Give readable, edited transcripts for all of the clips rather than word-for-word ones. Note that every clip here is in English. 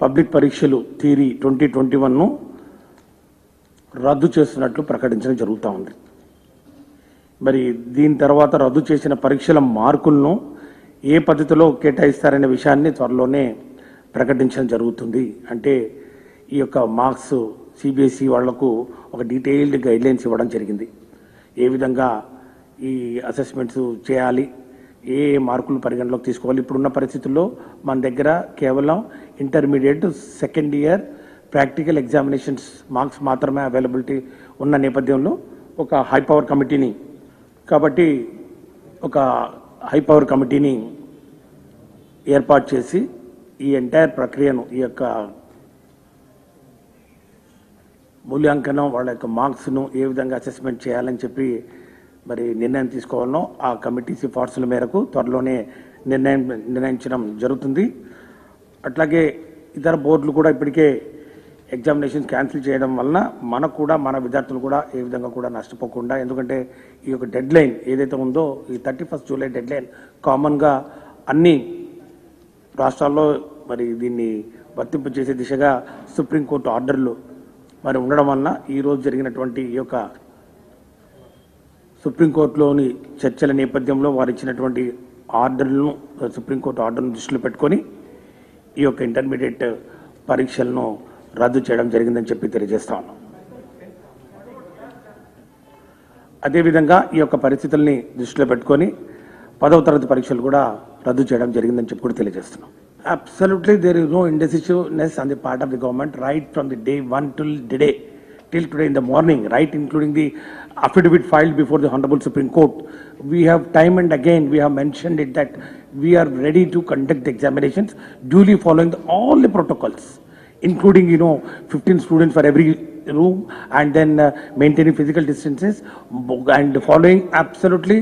Public పరీక్షలు theory 2021ను రద్దు చేస్తున్నట్లు ప్రకటించడం జరుగుతూ ఉంది. మరి దీని తర్వాత రద్దు చేసిన పరీక్షల మార్కులను ఏ పద్ధతిలో కేటాయిస్తారనే విషయాన్ని త్వరలోనే ప్రకటించడం జరుగుతుంది. అంటే ఈ యొక్క మార్క్స్ సిబిఎస్ఈ వాళ్లకు ఒక డీటెయిల్డ్ గైడ్లైన్స్ ఇవ్వడం జరిగింది. ఏ విధంగా ఈ అసెస్మెంట్స్ చేయాలి, ఏ మార్కులు పరిగణలోకి తీసుకోవాలి. ఇప్పుడున్న పరిస్థితుల్లో మన దగ్గర కేవలం intermediate second year practical examinations marks మాత్రమే అవైలబిలిటీ ఉన్న నేపథ్యంలో ఒక హై పవర్ కమిటీని ఏర్పాటు చేసి ఈ ఎంటైర్ ప్రక్రియను, ఈ యొక్క మూల్యాంకనం, వాళ్ళ యొక్క మార్క్స్ను ఏ విధంగా అసెస్మెంట్ చేయాలని చెప్పి మరి నిర్ణయం తీసుకోవాలనో ఆ కమిటీ సిఫార్సుల మేరకు త్వరలోనే నిర్ణయించడం జరుగుతుంది. అట్లాగే ఇతర బోర్డులు కూడా ఇప్పటికే ఎగ్జామినేషన్స్ క్యాన్సిల్ చేయడం వలన మనకు కూడా, మన విద్యార్థులు కూడా ఏ విధంగా కూడా నష్టపోకుండా, ఎందుకంటే ఈ యొక్క డెడ్ లైన్ ఏదైతే ఉందో ఈ 31 జూలై డెడ్ లైన్ కామన్గా అన్ని రాష్ట్రాల్లో మరి దీన్ని వర్తింపు చేసే దిశగా సుప్రీంకోర్టు ఆర్డర్లు మరి ఉండడం వలన ఈరోజు జరిగినటువంటి ఈ యొక్క సుప్రీంకోర్టులోని చర్చల నేపథ్యంలో వారు ఇచ్చినటువంటి ఆర్డర్లను, సుప్రీంకోర్టు ఆర్డర్ను దృష్టిలో పెట్టుకొని ఈ యొక్క ఇంటర్మీడియట్ పరీక్షలను రద్దు చేయడం జరిగిందని చెప్పి తెలియజేస్తా ఉన్నాం. అదేవిధంగా ఈ యొక్క పరిస్థితుల్ని దృష్టిలో పెట్టుకొని 10వ తరగతి పరీక్షలు కూడా రద్దు చేయడం జరిగిందని చెప్పి కూడా తెలియజేస్తున్నాం. Absolutely, there is no indecisiveness on the part of the government right from the day one till today in the morning, right, including the affidavit filed before the Honorable Supreme Court. We have time and again we have mentioned it that we are ready to conduct the examinations duly following all the protocols, including 15 students for every room, and then maintaining physical distances and following absolutely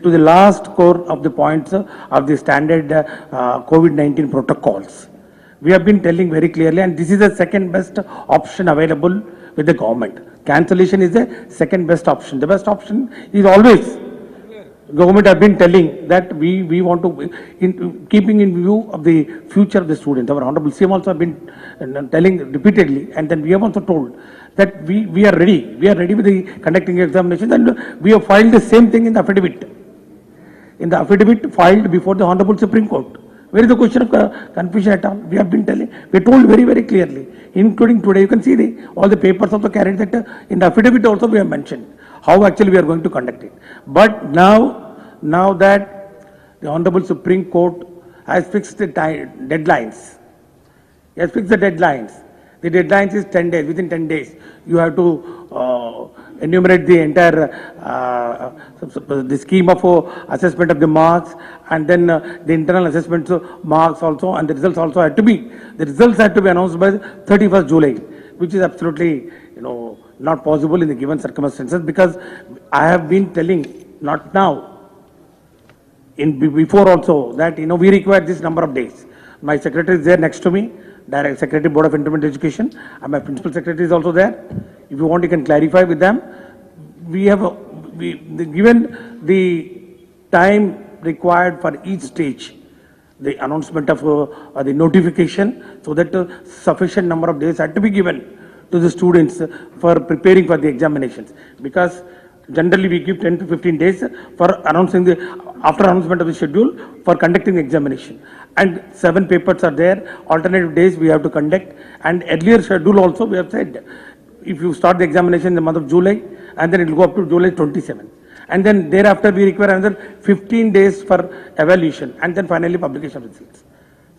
to the last core of the points of the standard COVID-19 protocols. We have been telling very clearly, and this is the second best option available with the government. Cancellation is the second best option. The best option is always, government have been telling that we want to, keeping in view of the future of the students. Our Honorable CM also have been telling repeatedly, and then we have also told that we are ready. We are ready with the conducting examinations, and we have filed the same thing in the affidavit. In the affidavit filed before the Honorable Supreme Court. Where is the question of confusion at all? We have been telling, we told very, very clearly, including today. You can see all the papers also carried that in the affidavit also we have mentioned how actually we are going to conduct it. But now that the Honorable Supreme Court has fixed the deadlines, the deadlines is 10 days. Within 10 days, you have to enumerate the entire the scheme of assessment of the marks, and then the internal assessment marks also, and the results also had to be announced by 31st July, which is absolutely not possible in the given circumstances, because I have been telling, not now, before also, that we require this number of days. My secretary is there next to me, Direct Secretary Board of Intermediate Education, and my principal secretary is also there. If you want, you can clarify with them. We have given the time required for each stage, the announcement of the notification, so that sufficient number of days had to be given to the students for preparing for the examinations, because generally we give 10 to 15 days for announcing after announcement of the schedule for conducting the examination, and 7 papers are there, alternative days we have to conduct, and earlier schedule also we have said if you start the examination in the month of July, and then it will go up to July 27th, and then thereafter we require another 15 days for evaluation, and then finally publication of results.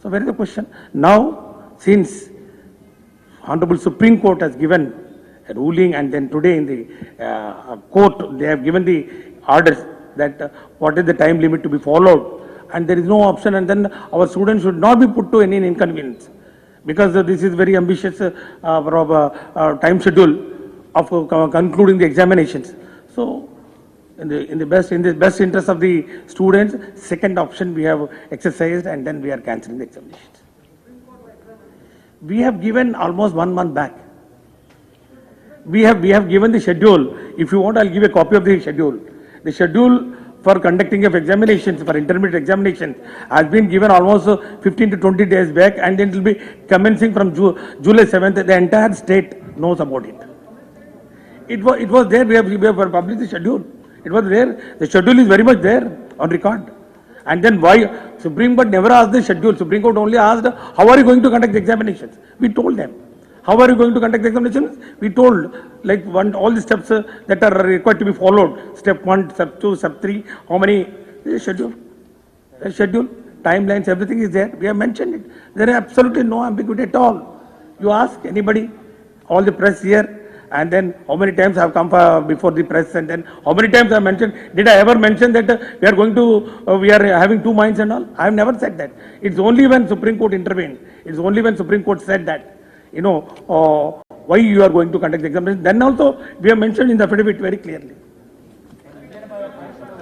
So where is the question? Now, since Honorable Supreme Court has given a ruling, and then today in the court they have given the orders that what is the time limit to be followed, and there is no option, and then our students should not be put to any inconvenience, because this is very ambitious time schedule of concluding the examinations. So in the best interest of the students, second option we have exercised, and then we are cancelling the examinations. We have given almost 1 month back. We have given the schedule. If you want, I'll give a copy of the schedule. The schedule for conducting of examinations, for intermediate examinations, has been given almost 15 to 20 days back, and then it will be commencing from July 7th. The entire state knows about it. It was there. We have published the schedule. It was there. The schedule is very much there on record. And then why Supreme Court never asked the schedule? Supreme Court only asked, how are you going to conduct the examinations? We told them. How are you going to conduct the examinations? We told, like all the steps that are required to be followed. Step 1, step 2, step 3. How many? The schedule. The schedule, timelines, everything is there. We have mentioned it. There is absolutely no ambiguity at all. You ask anybody, all the press here, and then how many times I have come before the press, and then how many times I mentioned, did I ever mention that we are having two minds and all? I have never said that. It's only when Supreme Court intervened, it's only when Supreme Court said that, why you are going to conduct the examination, then also we have mentioned in the affidavit very clearly.